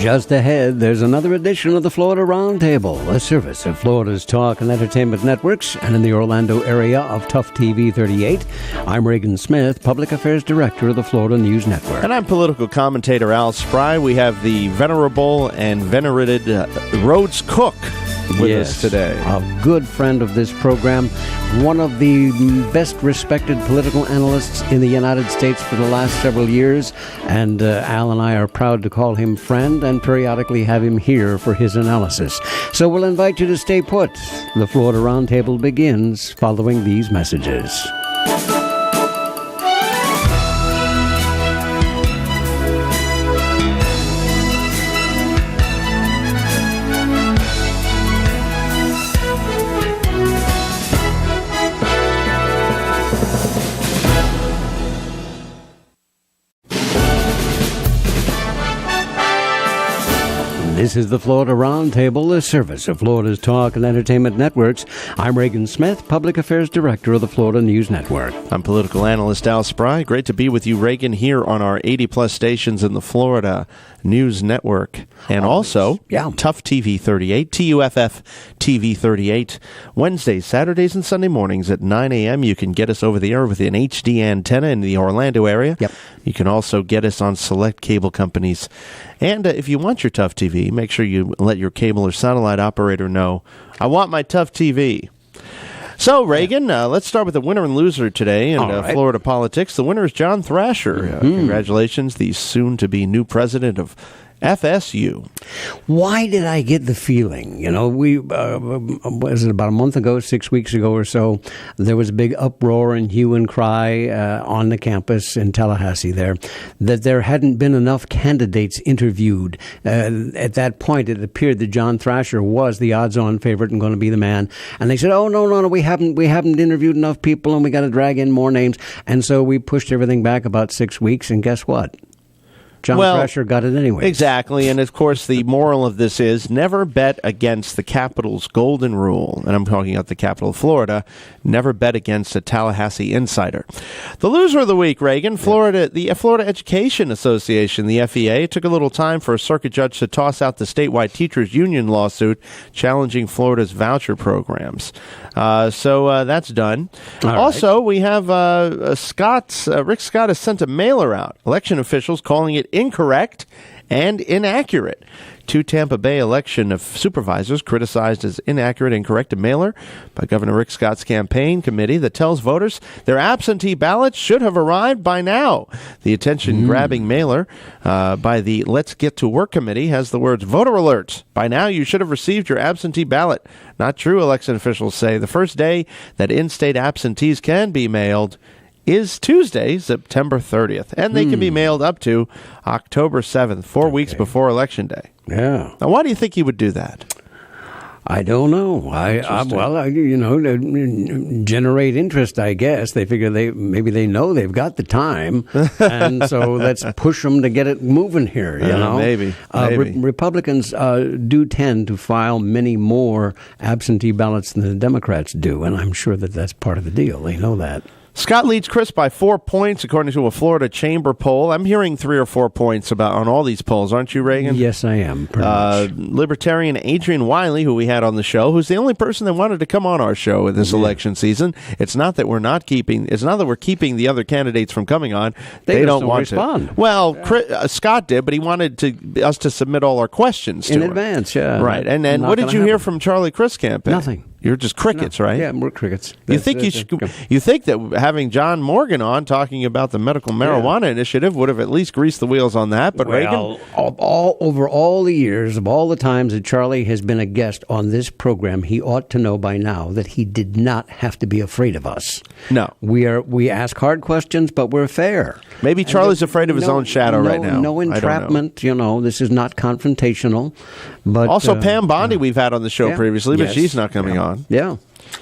Just ahead, there's another edition of the Florida Roundtable, a service of Florida's talk and entertainment networks, and in the Orlando area of Tuff TV 38. I'm Reagan Smith, Public Affairs Director of the Florida News Network. And I'm political commentator Al Spry. We have the venerable and venerated Rhodes Cook with us today. A good friend of this program, one of the best respected political analysts in the United States for the last several years, and Al and I are proud to call him friend and periodically have him here for his analysis. So we'll invite you to stay put. The Florida Roundtable begins following these messages. This is the Florida Roundtable, a service of Florida's talk and entertainment networks. I'm Reagan Smith, Public Affairs Director of the Florida News Network. I'm political analyst Al Spry. Great to be with you, Reagan, here on our 80-plus stations in the Florida News Network. And also, Tuff TV 38, TUFF TV 38. Wednesdays, Saturdays, and Sunday mornings at 9 a.m. You can get us over the air with an HD antenna in the Orlando area. Yep. You can also get us on select cable companies. And if you want your Tuff TV, make sure you let your cable or satellite operator know, I want my Tuff TV. So, Reagan, let's start with the winner and loser today in Florida politics. The winner is John Thrasher. Congratulations, the soon-to-be new president of FSU. Why did I get the feeling? You know, was it about a month ago, 6 weeks ago or so, there was a big uproar and hue and cry on the campus in Tallahassee there, that there hadn't been enough candidates interviewed. At that point, it appeared that John Thrasher was the odds-on favorite and going to be the man. And they said, no, we haven't interviewed enough people and we got to drag in more names. And so we pushed everything back about 6 weeks, and guess what? John Thrasher got it anyway. Exactly, and of course the moral of this is never bet against the Capitol's golden rule, and I'm talking about the capital of Florida, never bet against a Tallahassee insider. The loser of the week, Reagan, the Florida Education Association, the FEA, took a little time for a circuit judge to toss out the statewide teachers union lawsuit challenging Florida's voucher programs. So that's done. Also, we have Rick Scott has sent a mailer out. Election officials calling it incorrect and inaccurate. Two Tampa Bay election of supervisors criticized as inaccurate and incorrect a mailer by Governor Rick Scott's campaign committee that tells voters their absentee ballots should have arrived by now. The attention-grabbing mailer by the Let's Get to Work committee has the words, voter alert. By now you should have received your absentee ballot. Not true, election officials say. The first day that in-state absentees can be mailed is Tuesday, September 30th, and they can be mailed up to October 7th, 4 weeks before Election Day. Yeah. Now, why do you think he would do that? I don't know. Generate interest, I guess. They figure maybe they know they've got the time, and so let's push them to get it moving here, you know? Maybe. Republicans do tend to file many more absentee ballots than the Democrats do, and I'm sure that that's part of the deal. They know that. Scott leads Chris by 4 points, according to a Florida Chamber poll. I'm hearing 3 or 4 points on all these polls, aren't you, Reagan? Yes, I am. Pretty much. Libertarian Adrian Wiley, who we had on the show, who's the only person that wanted to come on our show in this election season. It's not that we're keeping the other candidates from coming on. They don't want respond. to. Well, Scott did, but he wanted us to submit all our questions to in him. advance. Yeah, right. And then what did you hear from Charlie Crist's campaign? Nothing. You're just crickets, right? Yeah, we're crickets. You think that having John Morgan on talking about the medical marijuana initiative would have at least greased the wheels on that? But Reagan, over all the years of all the times that Charlie has been a guest on this program, he ought to know by now that he did not have to be afraid of us. No, we ask hard questions, but we're fair. Maybe Charlie's afraid of his own shadow right now. No entrapment. You know, this is not confrontational. But also, Pam Bondi we've had on the show previously, but she's not coming on. Yeah.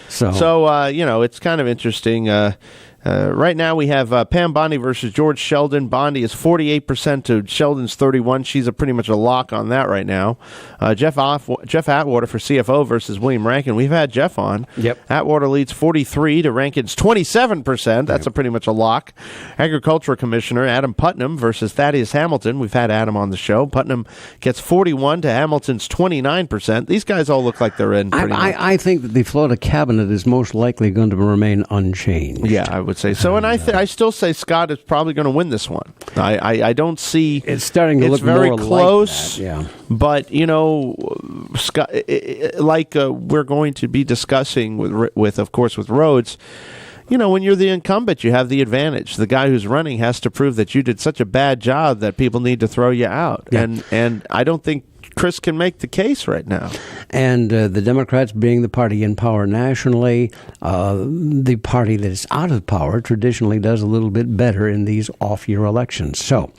So it's kind of interesting. Right now we have Pam Bondi versus George Sheldon. Bondi is 48% to Sheldon's 31. She's pretty much a lock on that right now. Jeff Atwater for CFO versus William Rankin. We've had Jeff on. Yep. Atwater leads 43 to Rankin's 27%. That's pretty much a lock. Agriculture Commissioner Adam Putnam versus Thaddeus Hamilton. We've had Adam on the show. Putnam gets 41 to Hamilton's 29%. These guys all look like they're in pretty much. I think that the Florida cabinet is most likely going to remain unchanged. Yeah, I would say so. And I still say Scott is probably going to win this one. I don't see... It's starting to look very more close. Like that, yeah. But, Scott, we're going to be discussing with Rhodes, when you're the incumbent, you have the advantage. The guy who's running has to prove that you did such a bad job that people need to throw you out. Yeah. And I don't think Chris can make the case right now. And the Democrats being the party in power nationally, the party that is out of power traditionally does a little bit better in these off-year elections. So,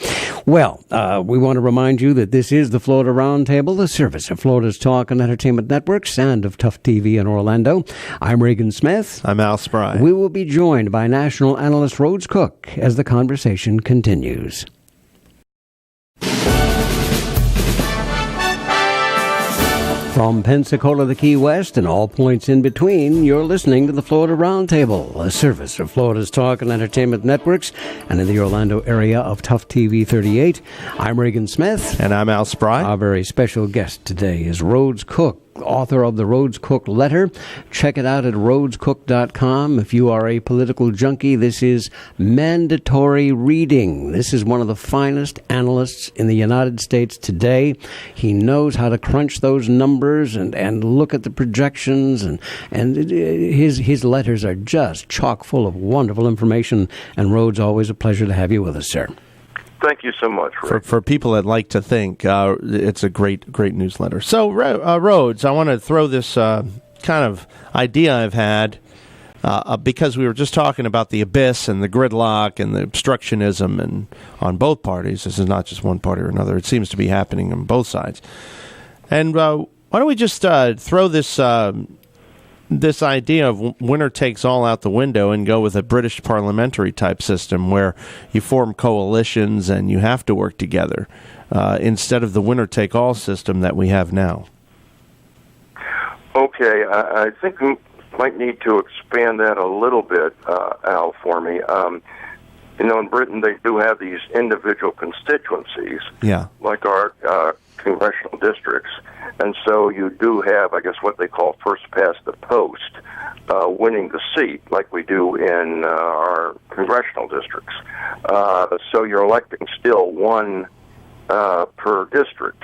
we want to remind you that this is the Florida Roundtable, the service of Florida's Talk and Entertainment Networks and of Tuff TV in Orlando. I'm Reagan Smith. I'm Al Spry. We will be joined by national analyst Rhodes Cook as the conversation continues. From Pensacola to Key West and all points in between, you're listening to the Florida Roundtable, a service of Florida's Talk and Entertainment Networks, and in the Orlando area of Tuff TV 38. I'm Reagan Smith. And I'm Al Spry. Our very special guest today is Rhodes Cook, author of the Rhodes Cook Letter. Check it out at rhodescook.com. If you are a political junkie, this is mandatory reading. This is one of the finest analysts in the United States today. He knows how to crunch those numbers and look at the projections, and his letters are just chock full of wonderful information. And Rhodes, always a pleasure to have you with us, sir. Thank you so much, Rick. For people that like to think, it's a great newsletter. So, Rhodes, I want to throw this kind of idea I've had because we were just talking about the abyss and the gridlock and the obstructionism and on both parties. This is not just one party or another. It seems to be happening on both sides. And why don't we just throw this idea of winner takes all out the window and go with a British parliamentary type system where you form coalitions and you have to work together instead of the winner take all system that we have now. Okay, I think we might need to expand that a little bit, Al, for me. In Britain they do have these individual constituencies, like our congressional districts. And so you do have, I guess, what they call first past the post, winning the seat, like we do in our congressional districts. So you're electing still one per district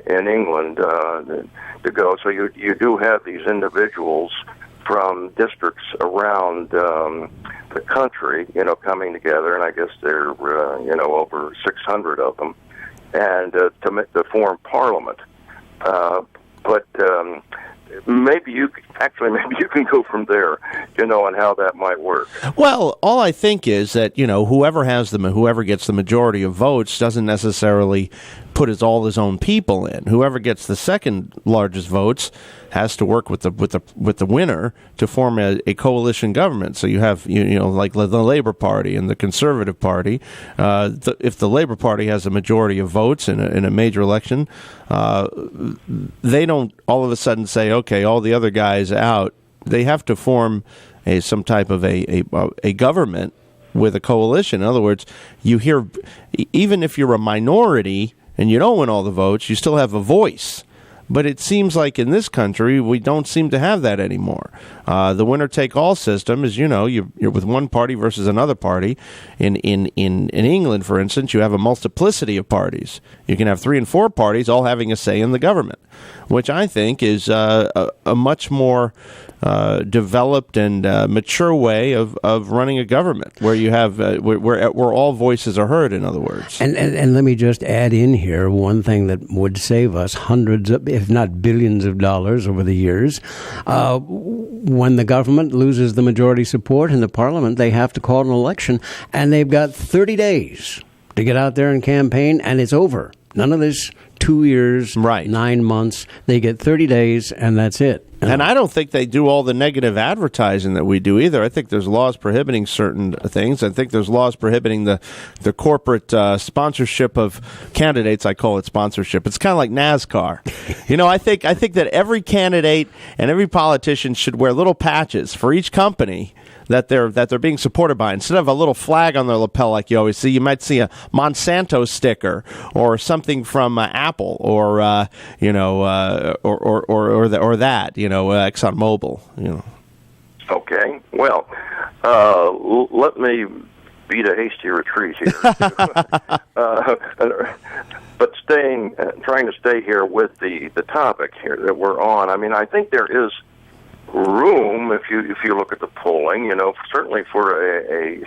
in England to go. So you do have these individuals from districts around the country, coming together, and I guess there are, over 600 of them, and to form parliament. But maybe you can go from there, on how that might work. Well, all I think is that whoever gets the majority of votes doesn't necessarily put all his own people in. Whoever gets the second largest votes has to work with the winner to form a coalition government. So you have like the Labour Party and the Conservative Party. If the Labour Party has a majority of votes in a major election, they don't all of a sudden say, okay, all the other guys out. They have to form some type of a government with a coalition. In other words, you hear, even if you're a minority and you don't win all the votes, you still have a voice. But it seems like in this country, we don't seem to have that anymore. The winner-take-all system is, you're with one party versus another party. In England, for instance, you have a multiplicity of parties. You can have 3 and 4 parties all having a say in the government, which I think is a much more developed and mature way of running a government, where you have where all voices are heard. In other words, and let me just add in here one thing that would save us hundreds of, if not billions of dollars over the years. When the government loses the majority support in the parliament, they have to call an election, and they've got 30 days to get out there and campaign, and it's over. None of this 2 years, 9 months. They get 30 days, and that's it. And I don't think they do all the negative advertising that we do either. I think there's laws prohibiting certain things. I think there's laws prohibiting the corporate sponsorship of candidates. I call it sponsorship. It's kind of like NASCAR. I think that every candidate and every politician should wear little patches for each company that they're being supported by. Instead of a little flag on their lapel like you always see, you might see a Monsanto sticker or something from Apple or that, ExxonMobil. Okay. Well, let me beat a hasty retreat here. But trying to stay here with the topic here that we're on. I mean, I think there is room if you look at the polling, certainly for a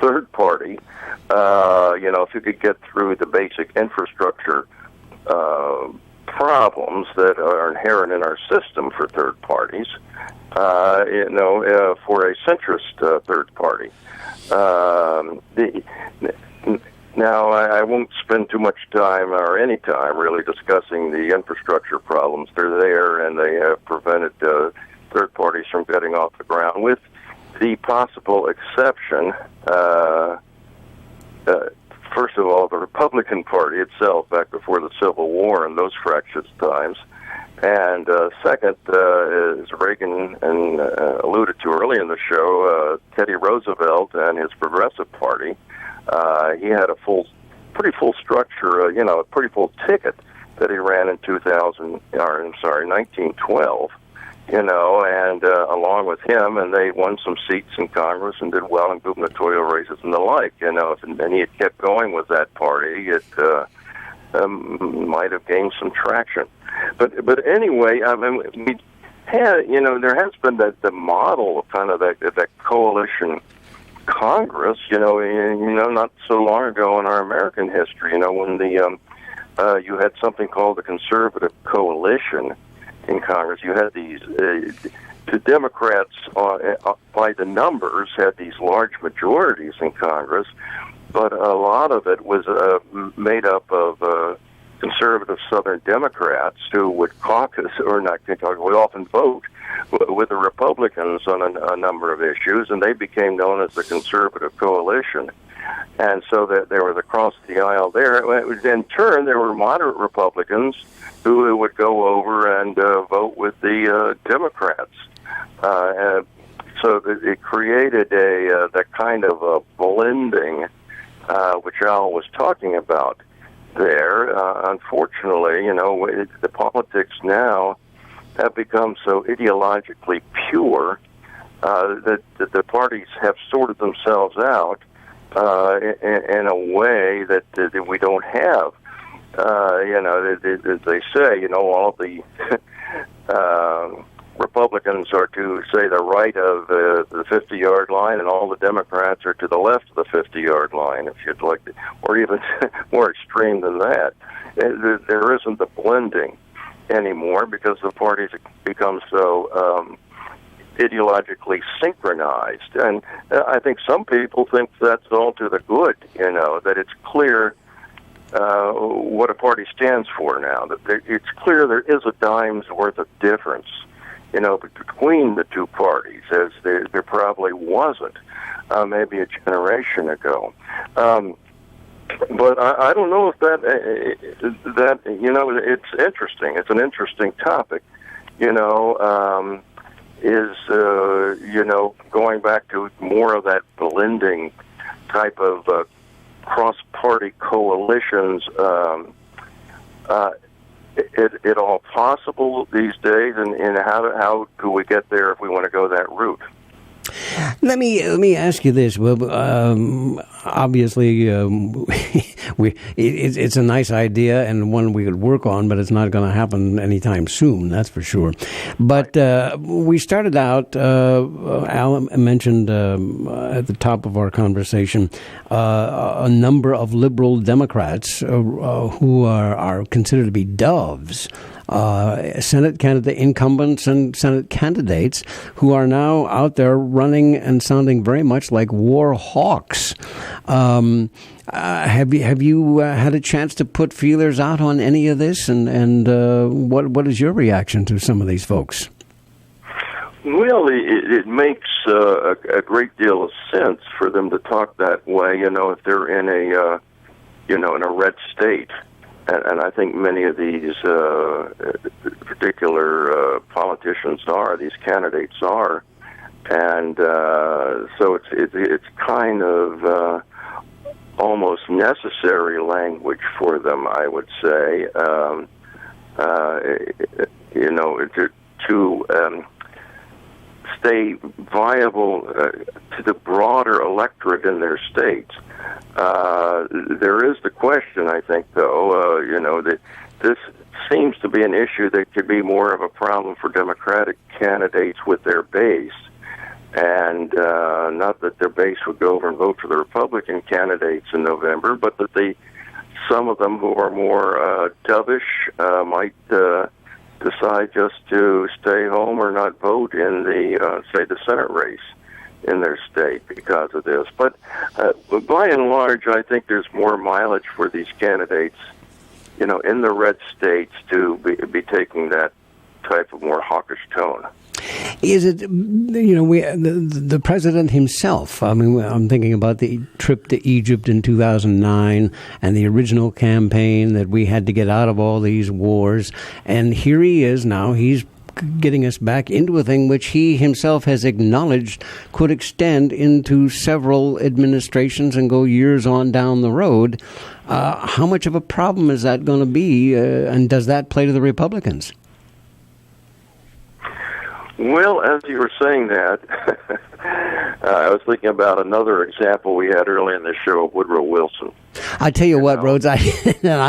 third party, if you could get through the basic infrastructure problems that are inherent in our system for third parties, for a centrist third party. Now, I won't spend too much time or any time really discussing the infrastructure problems. They're there, and they have prevented third parties from getting off the ground, with the possible exception, first of all, the Republican Party itself back before the Civil War and those fractious times, and second, as Reagan alluded to early in the show, Teddy Roosevelt and his Progressive Party. He had a pretty full structure, a pretty full ticket that he ran in 1912. And along with him, and they won some seats in Congress and did well in gubernatorial races and the like. And he had kept going with that party, it might have gained some traction. But anyway, I mean, we had, there has been the model of kind of that coalition Congress, not so long ago in our American history, when you had something called the Conservative Coalition in Congress. You had these, the Democrats, by the numbers, had these large majorities in Congress, but a lot of it was made up of conservative Southern Democrats who would caucus, or not caucus, would often vote with the Republicans on a number of issues, and they became known as the Conservative Coalition. And so that there was across the aisle there. In turn, there were moderate Republicans who would go over and vote with the Democrats. So it created that kind of a blending, which Al was talking about there. Unfortunately, the politics now have become so ideologically pure that the parties have sorted themselves out in a way that we don't have. They say, all of the Republicans are to, say, the right of the 50-yard line, and all the Democrats are to the left of the 50-yard line, if you'd like to, or even more extreme than that. There isn't the blending anymore because the parties have become so ideologically synchronized. And I think some people think that's all to the good, that it's clear what a party stands for now. That it's clear there is a dime's worth of difference, between the two parties, as there probably wasn't maybe a generation ago. But I don't know if that it's interesting. It's an interesting topic, going back to more of that blending type of cross-party coalitions. It all possible these days, and how do we get there if we want to go that route? Let me ask you this. Well, obviously, it's a nice idea and one we could work on, but it's not going to happen anytime soon. That's for sure. But we started out. Alan mentioned at the top of our conversation a number of liberal Democrats who are considered to be doves. Senate candidate incumbents and Senate candidates who are now out there running and sounding very much like war hawks. Have you had a chance to put feelers out on any of this? And what is your reaction to some of these folks? Well, it makes a great deal of sense for them to talk that way. If they're in a in a red state, and I think many of these particular politicians these candidates are, and so it's kind of almost necessary language for them, I would say. To stay viable to the broader electorate in their states. There is the question, I think, though, that this seems to be an issue that could be more of a problem for Democratic candidates with their base, and not that their base would go over and vote for the Republican candidates in November, but that some of them who are more dovish might decide just to stay home or not vote in the, say, the Senate race in their state because of this. But by and large, I think there's more mileage for these candidates, in the red states to be taking that type of more hawkish tone. Is it, the president himself? I mean, I'm thinking about the trip to Egypt in 2009 and the original campaign that we had to get out of all these wars. And here he is now. He's getting us back into a thing which he himself has acknowledged could extend into several administrations and go years on down the road. How much of a problem is that going to be? And does that play to the Republicans? Well, as you were saying that, I was thinking about another example we had early in the show of Woodrow Wilson. I tell you what, Rhodes, I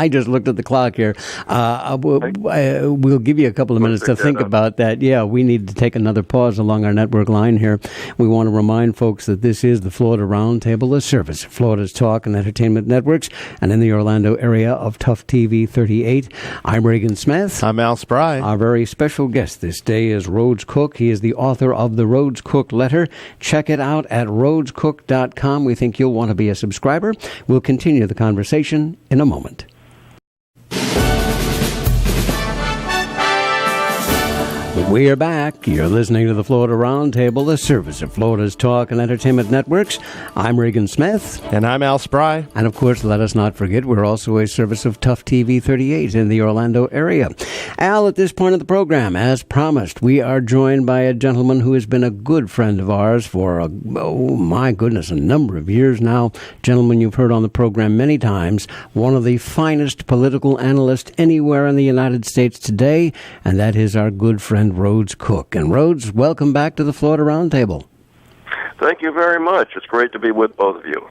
just looked at the clock here. We'll give you a couple of minutes to think about that. Yeah, we need to take another pause along our network line here. We want to remind folks that this is the Florida Roundtable, a service of Florida's Talk and Entertainment Networks, and in the Orlando area of Tuff TV 38. I'm Reagan Smith. I'm Al Spry. Our very special guest this day is Rhodes Cook. He is the author of the Rhodes Cook Letter. Check it out at rhodescook.com. We think you'll want to be a subscriber. We'll continue the conversation in a moment. We are back. You're listening to the Florida Roundtable, a service of Florida's Talk and Entertainment Networks. I'm Reagan Smith. And I'm Al Spry. And, of course, let us not forget, we're also a service of Tuff TV 38 in the Orlando area. Al, at this point of the program, as promised, we are joined by a gentleman who has been a good friend of ours for, a number of years now. Gentleman you've heard on the program many times, one of the finest political analysts anywhere in the United States today, and that is our good friend Rhodes Cook. And Rhodes, welcome back to the Florida Roundtable. Thank you very much. It's great to be with both of you.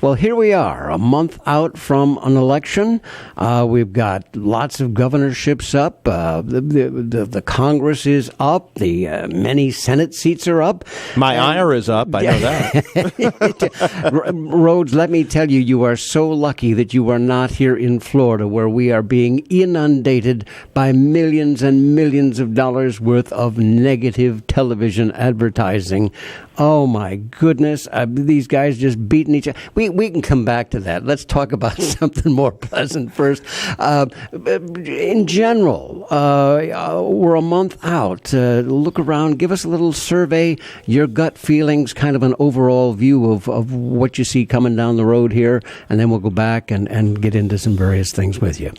Well, here we are, a month out from an election. We've got lots of governorships up. The Congress is up. The many Senate seats are up. My ire is up. I know that. Rhodes, let me tell you, you are so lucky that you are not here in Florida, where we are being inundated by millions and millions of dollars worth of negative television advertising. Oh, my goodness. These guys just beating each other. We can come back to that. Let's talk about something more pleasant first. In general, we're a month out. Look around. Give us a little survey, your gut feelings, kind of an overall view of what you see coming down the road here, and then we'll go back and get into some various things with you.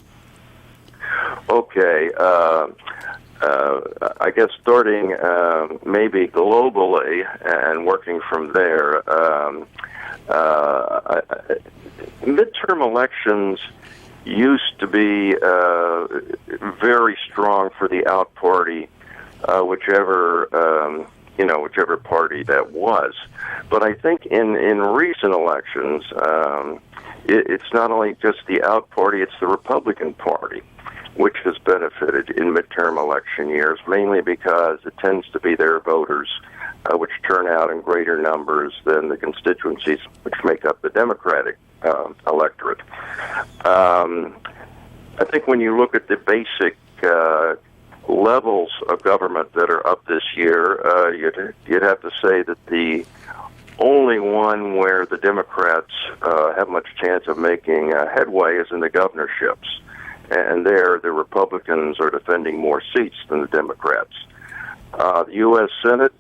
Okay. I guess starting maybe globally and working from there, midterm elections used to be very strong for the out party, whichever party that was. But I think in recent elections, it's not only just the out party, it's the Republican Party, which has benefited in midterm election years, mainly because it tends to be their voters which turn out in greater numbers than the constituencies which make up the Democratic electorate. I think when you look at the basic levels of government that are up this year, you'd have to say that the only one where the Democrats have much chance of making headway is in the governorships. And there, the Republicans are defending more seats than the Democrats. The U.S. Senate,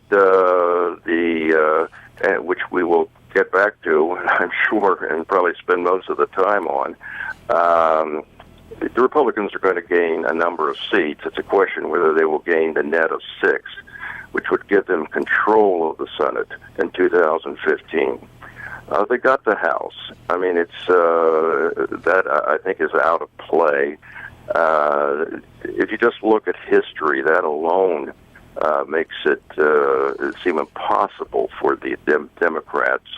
which we will get back to, I'm sure, and probably spend most of the time on. The Republicans are going to gain a number of seats. It's a question whether they will gain the net of 6, which would give them control of the Senate in 2015. They got the House. I mean, it's that I think is out of play. If you just look at history, that alone makes it seem impossible for the Democrats.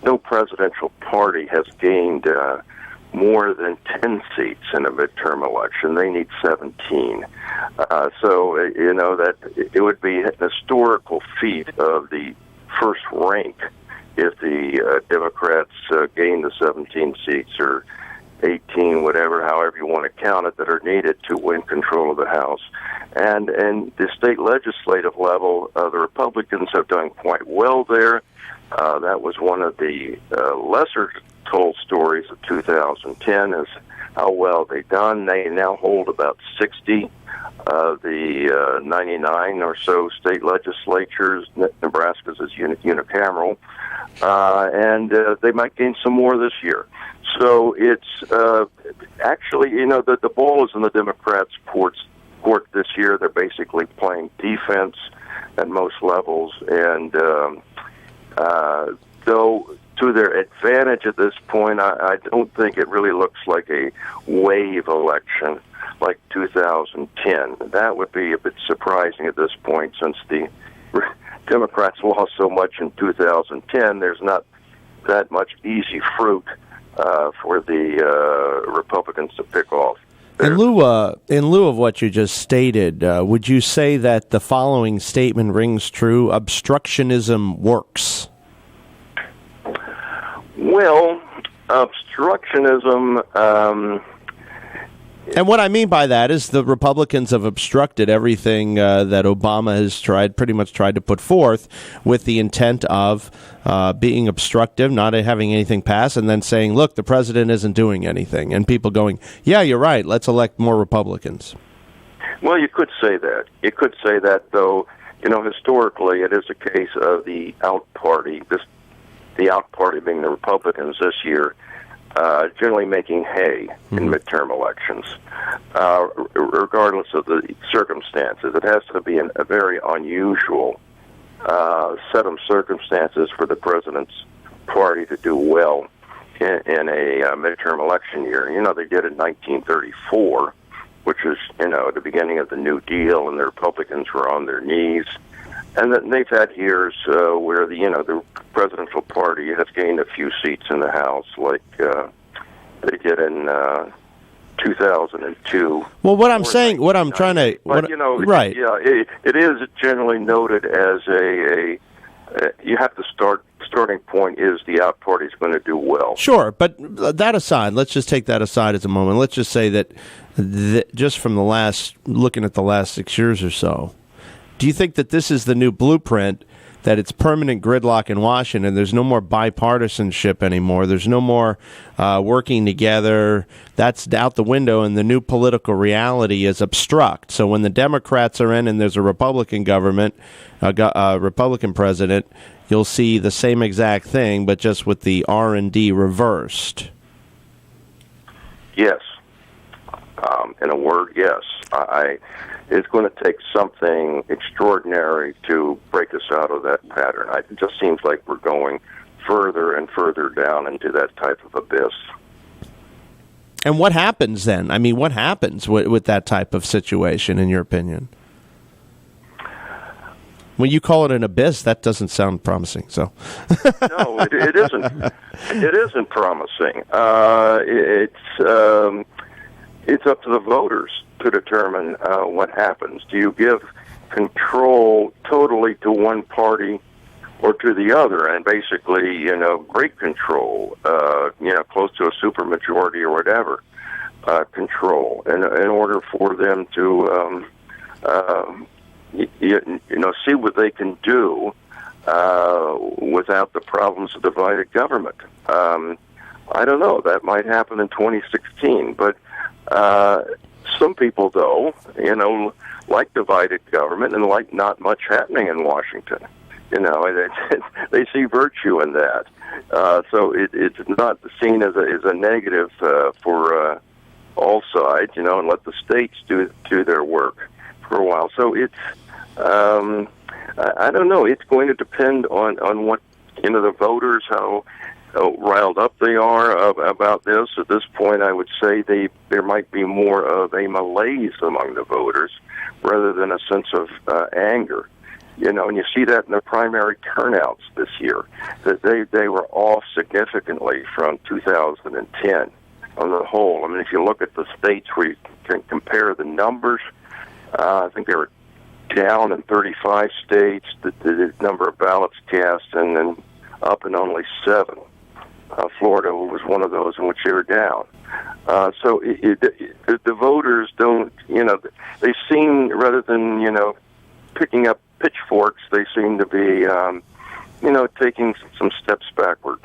No presidential party has gained more than 10 seats in a midterm election. They need 17. So, that it would be an historical feat of the first rank if the Democrats gain the 17 seats or 18, whatever, however you want to count it, that are needed to win control of the House. And the state legislative level, the Republicans have done quite well there. That was one of the lesser told stories of 2010 is how well they've done. They now hold about 60 of the 99 or so state legislatures. Nebraska's is unicameral. And they might gain some more this year. So it's actually, the ball is in the Democrats' court this year. They're basically playing defense at most levels. And though to their advantage at this point, I don't think it really looks like a wave election like 2010. That would be a bit surprising at this point since the Democrats lost so much in 2010. There's not that much easy fruit for the Republicans to pick off. In lieu of what you just stated, would you say that the following statement rings true? Obstructionism works. Well, obstructionism. And what I mean by that is the Republicans have obstructed everything that Obama has pretty much tried to put forth with the intent of being obstructive, not having anything pass, and then saying, look, the president isn't doing anything. And people going, yeah, you're right, let's elect more Republicans. Well, you could say that. You could say that, though, historically it is a case of the out party, the out party being the Republicans this year, generally making hay in midterm elections, regardless of the circumstances. It has to be a very unusual set of circumstances for the president's party to do well in a midterm election year. They did it in 1934, which is, the beginning of the New Deal, and the Republicans were on their knees. And then they've had years where the presidential party has gained a few seats in the House, like they did in 2002. Well, what I'm saying, what I'm trying to, right? Yeah, it is generally noted as you have to starting point is the out party is going to do well. Sure, but that aside, let's just take that aside at the moment. Let's just say that just from looking at the last 6 years or so. Do you think that this is the new blueprint, that it's permanent gridlock in Washington? There's no more bipartisanship anymore. There's no more working together. That's out the window, and the new political reality is obstruct. So when the Democrats are in and there's a Republican government, a Republican president, you'll see the same exact thing, but just with the R&D reversed. Yes. In a word, yes. It's going to take something extraordinary to break us out of that pattern. It just seems like we're going further and further down into that type of abyss. And what happens then? I mean, what happens with that type of situation, in your opinion? When you call it an abyss, that doesn't sound promising. So, no, it isn't. It isn't promising. It's up to the voters to determine what happens. Do you give control totally to one party or to the other, and basically, great control, close to a supermajority or whatever, control, in order for them to, see what they can do without the problems of divided government. I don't know. That might happen in 2016, but some people, though, like divided government and like not much happening in Washington. They see virtue in that. So it's not seen as a negative for all sides, and let the states do their work for a while. So it's I don't know. It's going to depend on what the voters, how riled up they are about this. At this point, I would say there might be more of a malaise among the voters rather than a sense of anger. And you see that in the primary turnouts this year, that they were off significantly from 2010 on the whole. I mean, if you look at the states where you can compare the numbers, I think they were down in 35 states, the number of ballots cast, and then up in only 7. Florida was one of those in which they were down. So the voters don't, they seem, rather than, picking up pitchforks, they seem to be, taking some steps backward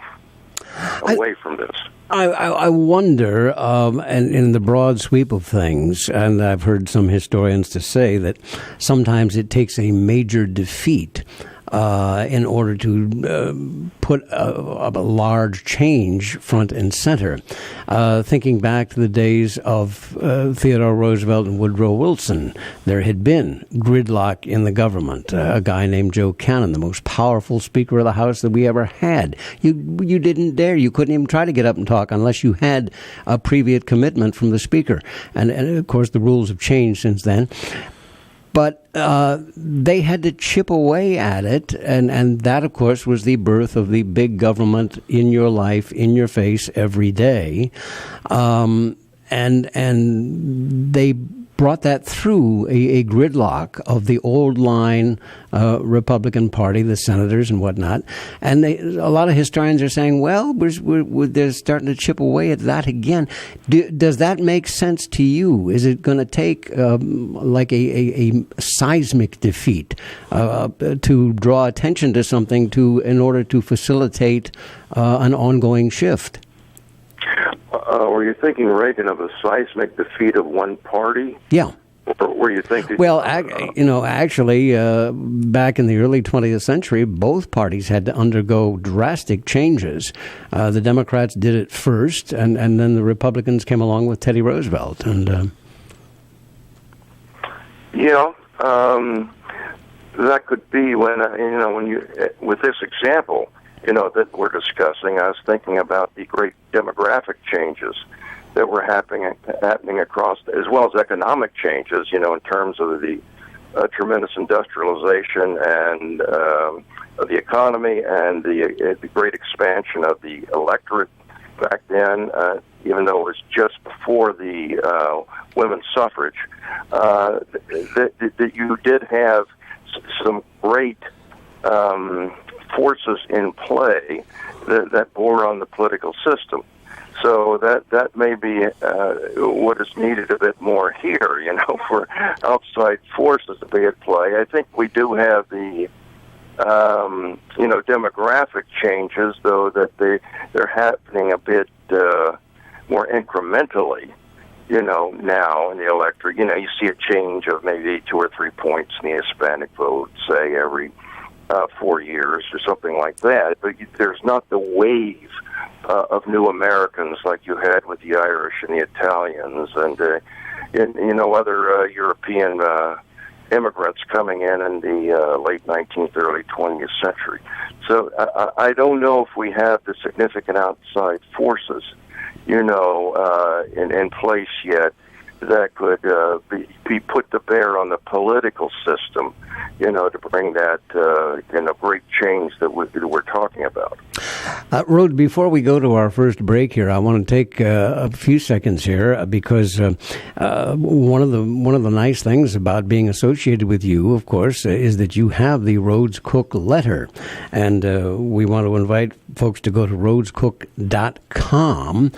away from this. I wonder, and in the broad sweep of things, and I've heard some historians to say that sometimes it takes a major defeat in order to put a large change front and center. Thinking back to the days of Theodore Roosevelt and Woodrow Wilson, there had been gridlock in the government. A guy named Joe Cannon, the most powerful Speaker of the House that we ever had. You didn't dare. You couldn't even try to get up and talk unless you had a previous commitment from the Speaker. And of course, the rules have changed since then. But they had to chip away at it, and that, of course, was the birth of the big government in your life, in your face, every day. And they brought that through a gridlock of the old line Republican Party, the senators and whatnot. And a lot of historians are saying, well, they're starting to chip away at that again. Does that make sense to you? Is it going to take like a seismic defeat to draw attention to something in order to facilitate an ongoing shift? Were you thinking, Reagan, of a seismic defeat of one party? Yeah. Or were you thinking... Well, actually, back in the early 20th century, both parties had to undergo drastic changes. The Democrats did it first, and then the Republicans came along with Teddy Roosevelt. And that could be when you with this example, that we're discussing, I was thinking about the great demographic changes that were happening across, as well as economic changes, in terms of the tremendous industrialization and of the economy and the great expansion of the electorate back then, even though it was just before the women's suffrage, that you did have some great forces in play that bore on the political system. So that may be what is needed a bit more here, for outside forces to be at play. I think we do have the, demographic changes, though, that they're happening a bit more incrementally, now in the electorate. You see a change of maybe 2 or 3 points in the Hispanic vote, say, every 4 years or something like that. But there's not the wave of new Americans like you had with the Irish and the Italians and other European immigrants coming in the late 19th, early 20th century. So I don't know if we have the significant outside forces, in place yet that could be put to bear on the political system, to bring that great change that we're talking about. Rhodes, before we go to our first break here, I want to take a few seconds here because one of the nice things about being associated with you, of course, is that you have the Rhodes Cook letter, and we want to invite folks to go to rhodescook.com.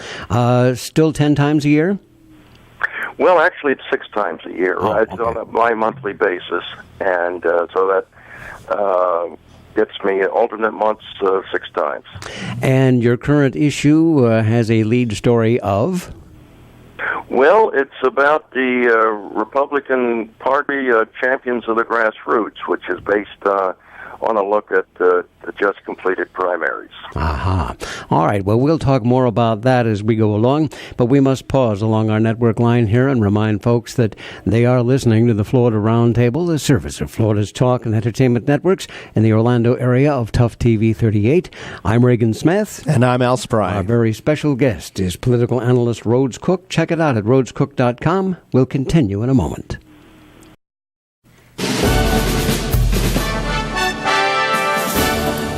Still 10 times a year? Well, actually, it's 6 times a year. Oh, It's on a bi-monthly basis, and so that gets me alternate months 6 times. And your current issue has a lead story of? Well, it's about the Republican Party Champions of the Grassroots, which is based on a look at the just completed primaries. Aha. All right. Well, we'll talk more about that as we go along, but we must pause along our network line here and remind folks that they are listening to the Florida Roundtable, the service of Florida's talk and entertainment networks in the Orlando area of Tuff TV 38. I'm Reagan Smith. And I'm Al Spry. Our very special guest is political analyst Rhodes Cook. Check it out at rhodescook.com. We'll continue in a moment.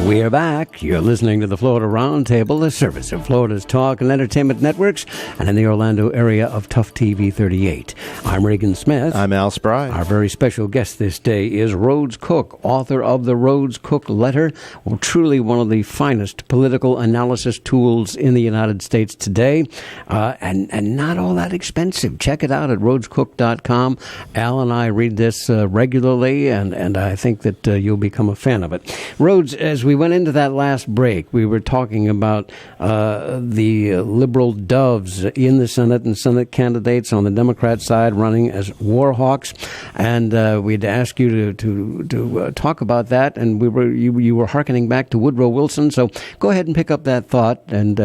We are back. You're listening to the Florida Roundtable, the service of Florida's talk and entertainment networks, and in the Orlando area of Tuff TV 38. I'm Reagan Smith. I'm Al Spry. Our very special guest this day is Rhodes Cook, author of the Rhodes Cook Letter, truly one of the finest political analysis tools in the United States today, and not all that expensive. Check it out at rhodescook.com. Al and I read this regularly, and I think that you'll become a fan of it. Rhodes, as we went into that last break, we were talking about the liberal doves in the Senate and Senate candidates on the Democrat side running as war hawks, and we'd ask you to talk about that, and you were hearkening back to Woodrow Wilson. So go ahead and pick up that thought and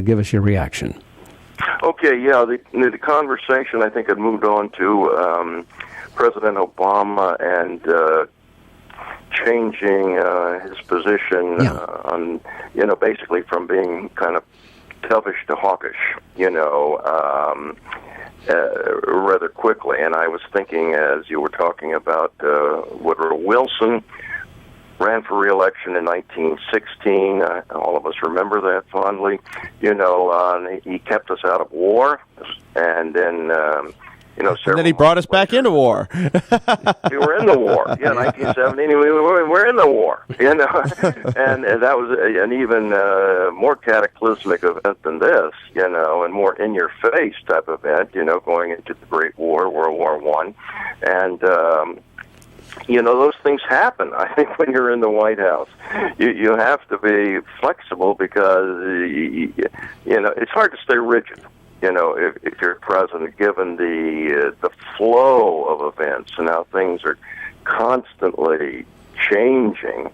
give us your reaction. Okay, yeah, the conversation I think had moved on to President Obama and changing his position on, basically from being kind of toughish to hawkish, rather quickly. And I was thinking, as you were talking about Woodrow Wilson, ran for re-election in 1916. All of us remember that fondly. He kept us out of war, and then... and then he brought us back into war. We were in the war. Yeah, 1970. We're in the war. And that was an even more cataclysmic event than this. And more in-your-face type event. Going into the Great War, World War I, and those things happen. I think when you're in the White House, you have to be flexible because it's hard to stay rigid. If you're president, given the flow of events and how things are constantly changing.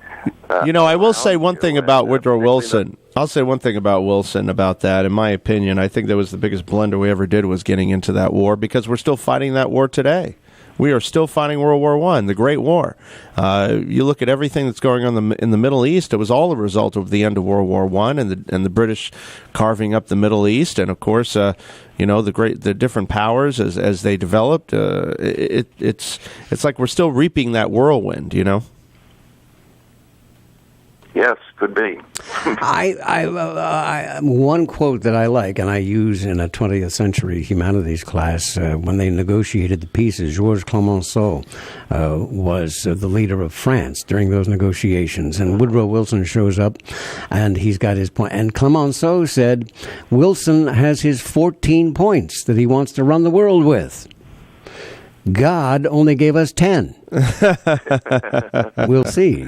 I will say one thing about Woodrow Wilson. I'll say one thing about Wilson about that. In my opinion, I think that was the biggest blunder we ever did was getting into that war, because we're still fighting that war today. We are still fighting World War I, the Great War. You look at everything that's going on in the Middle East, it was all a result of the end of World War I and the British carving up the Middle East. And, of course, the different powers as they developed. It's like we're still reaping that whirlwind, Yes, could be. I one quote that I like, and I use in a 20th century humanities class when they negotiated the peaces. Georges Clemenceau was the leader of France during those negotiations, and Woodrow Wilson shows up, and he's got his point. And Clemenceau said, Wilson has his 14 points that he wants to run the world with. God only gave us 10. We'll see,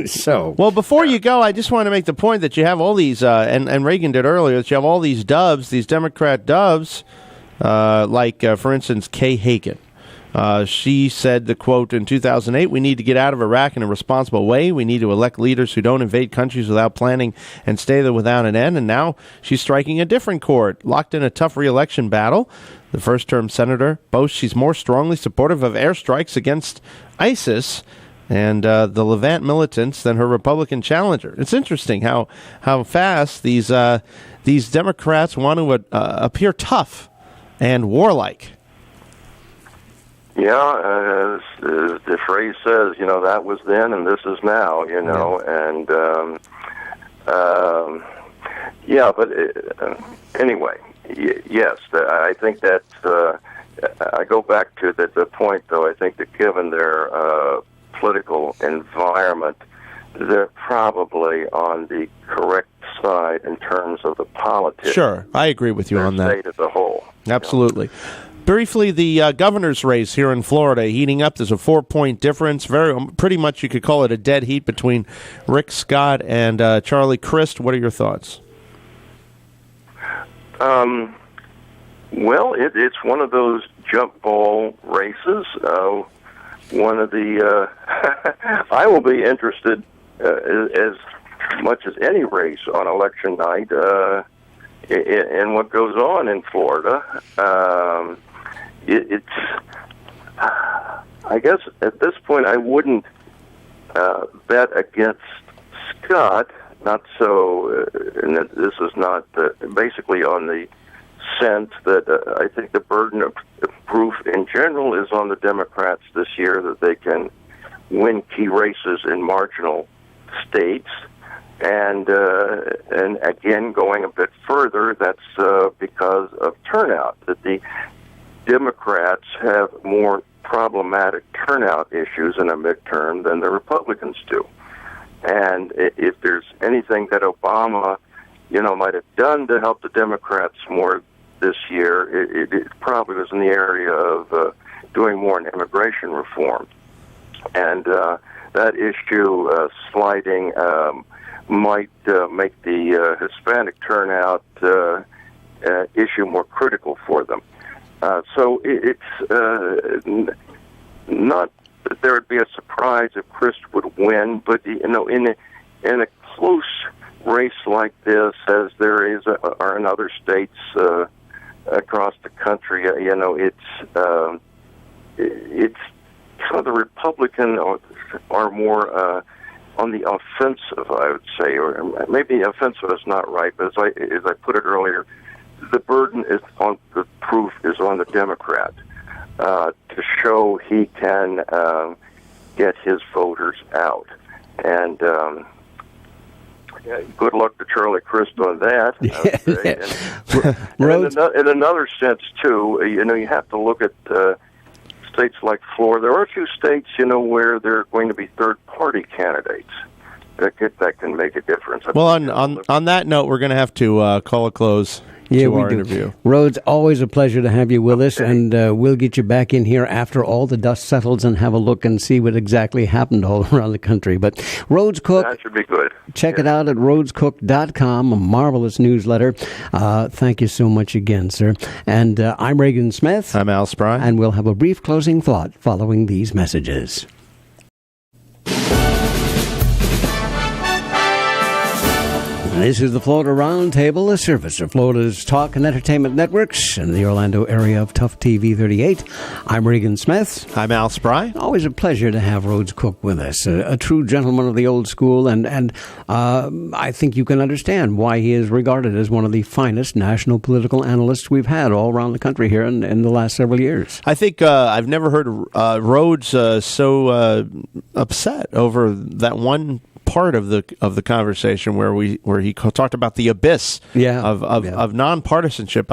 So, well, before you go, I just want to make the point that you have all these, and Reagan did earlier, that you have all these doves, these Democrat doves, for instance, Kay Hagan. She said, the quote, in 2008, we need to get out of Iraq in a responsible way. We need to elect leaders who don't invade countries without planning and stay there without an end. And now she's striking a different chord, locked in a tough re-election battle. The first-term senator boasts she's more strongly supportive of airstrikes against ISIS and the Levant militants than her Republican challenger. It's interesting how fast these Democrats want to appear tough and warlike. Yeah, as the phrase says, that was then and this is now, but anyway, yes, I think that I go back to the point, though. I think that given their political environment, they're probably on the correct side in terms of the politics. Sure, I agree with you on that. State as a whole. Absolutely. Briefly, the governor's race here in Florida heating up. There's a 4-point difference. Pretty much you could call it a dead heat between Rick Scott and Charlie Crist. What are your thoughts? Well, it's one of those jump ball races. One of the I will be interested as much as any race on election night in what goes on in Florida. It's I guess at this point I wouldn't bet against Scott. Not so, and this is not basically on the sense that I think the burden of proof in general is on the Democrats this year that they can win key races in marginal states, and again going a bit further, that's because of turnout. That the Democrats have more problematic turnout issues in a midterm than the Republicans do, and if there's anything that Obama, might have done to help the Democrats more this year, it probably was in the area of doing more in immigration reform. And that issue sliding might make the Hispanic turnout issue more critical for them. So it's not that there would be a surprise if Christ would win, but in a close race like this, as there is are in other states across the country, it's kind of the Republican are more on the offensive, I would say, or maybe offensive is not right, but as I put it earlier, the burden is on the proof is on the Democrat to show he can get his voters out, and good luck to Charlie Crist on that. In another sense, too, you have to look at states like Florida. There are a few states, where there are going to be third-party candidates that can make a difference. Well, on that note, we're going to have to call a close. Yeah, we do. Interview. Rhodes, always a pleasure to have you with us, and we'll get you back in here after all the dust settles and have a look and see what exactly happened all around the country. But Rhodes Cook, that should be good. Check it out at rhodescook.com, a marvelous newsletter. Thank you so much again, sir. And I'm Reagan Smith. I'm Al Spry. And we'll have a brief closing thought following these messages. This is the Florida Roundtable, a service of Florida's Talk and Entertainment Networks in the Orlando area of Tuff TV 38. I'm Reagan Smith. I'm Al Spry. Always a pleasure to have Rhodes Cook with us, a true gentleman of the old school, and I think you can understand why he is regarded as one of the finest national political analysts we've had all around the country here in the last several years. I think I've never heard Rhodes so upset over that one part of the conversation where he talked about the abyss of nonpartisanship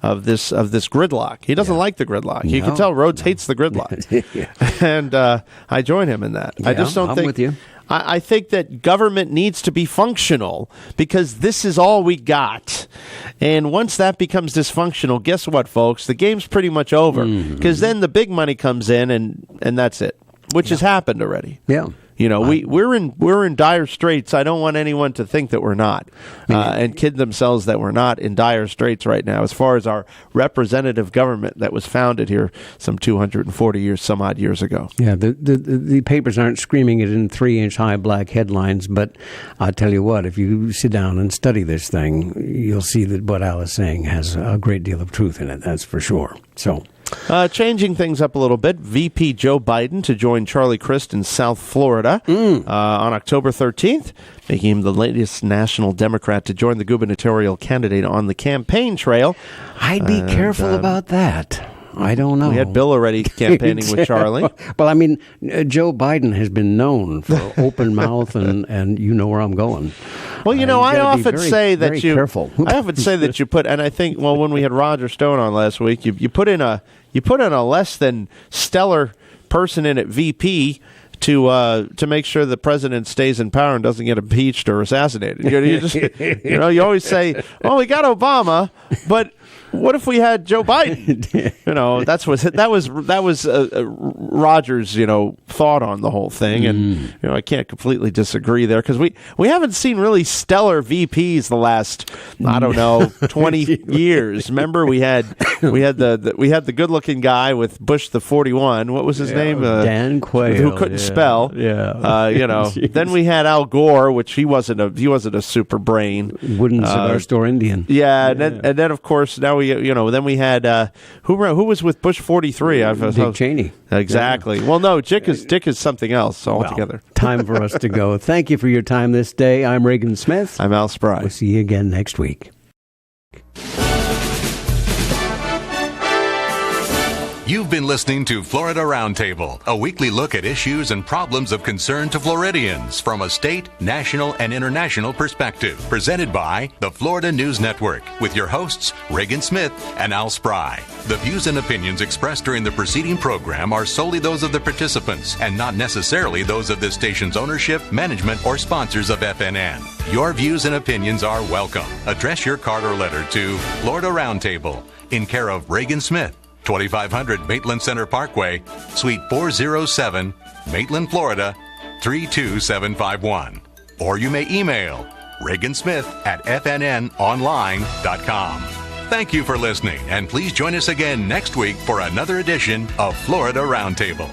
of this gridlock. He doesn't like the gridlock. You can tell Rhodes hates the gridlock, and I join him in that. I just don't think. With you. I think that government needs to be functional because this is all we got. And once that becomes dysfunctional, guess what, folks? The game's pretty much over because then the big money comes in and that's it, which has happened already. Yeah. We're in dire straits. I don't want anyone to think that we're not, and kid themselves that we're not in dire straits right now. As far as our representative government that was founded here some 240 years, some odd years ago. Yeah, the papers aren't screaming it in 3-inch high black headlines, but I'll tell you what, if you sit down and study this thing, you'll see that what Al is saying has a great deal of truth in it. That's for sure. So. Changing things up a little bit, VP Joe Biden to join Charlie Crist in South Florida on October 13th, making him the latest national Democrat to join the gubernatorial candidate on the campaign trail. I'd be careful about that. I don't know. We had Bill already campaigning with Charlie. Well, I mean, Joe Biden has been known for open mouth, and you know where I'm going. Well, I often say that careful. I often say that you put, and I think, when we had Roger Stone on last week, you put in a less than stellar person in at VP to make sure the president stays in power and doesn't get impeached or assassinated. You always say, "Well, we got Obama," but What if we had Joe Biden? That was Roger's thought on the whole thing, and I can't completely disagree there because we haven't seen really stellar VPs the last 20 years. Remember we had the good looking guy with Bush the 41. What was his name? Dan Quayle, who couldn't spell. Yeah, Then we had Al Gore, which he wasn't a super brain. Wooden cigar store Indian. Yeah, and then of course now then we had who was with Bush 43? Dick Cheney. Exactly. Yeah. Well, no, Dick is something else altogether. Time for us to go. Thank you for your time this day. I'm Reagan Smith. I'm Al Spry. We'll see you again next week. You've been listening to Florida Roundtable, a weekly look at issues and problems of concern to Floridians from a state, national, and international perspective. Presented by the Florida News Network with your hosts, Reagan Smith and Al Spry. The views and opinions expressed during the preceding program are solely those of the participants and not necessarily those of this station's ownership, management, or sponsors of FNN. Your views and opinions are welcome. Address your card or letter to Florida Roundtable in care of Reagan Smith, 2500 Maitland Center Parkway, Suite 407, Maitland, Florida, 32751. Or you may email reagansmith@fnnonline.com. Thank you for listening, and please join us again next week for another edition of Florida Roundtable.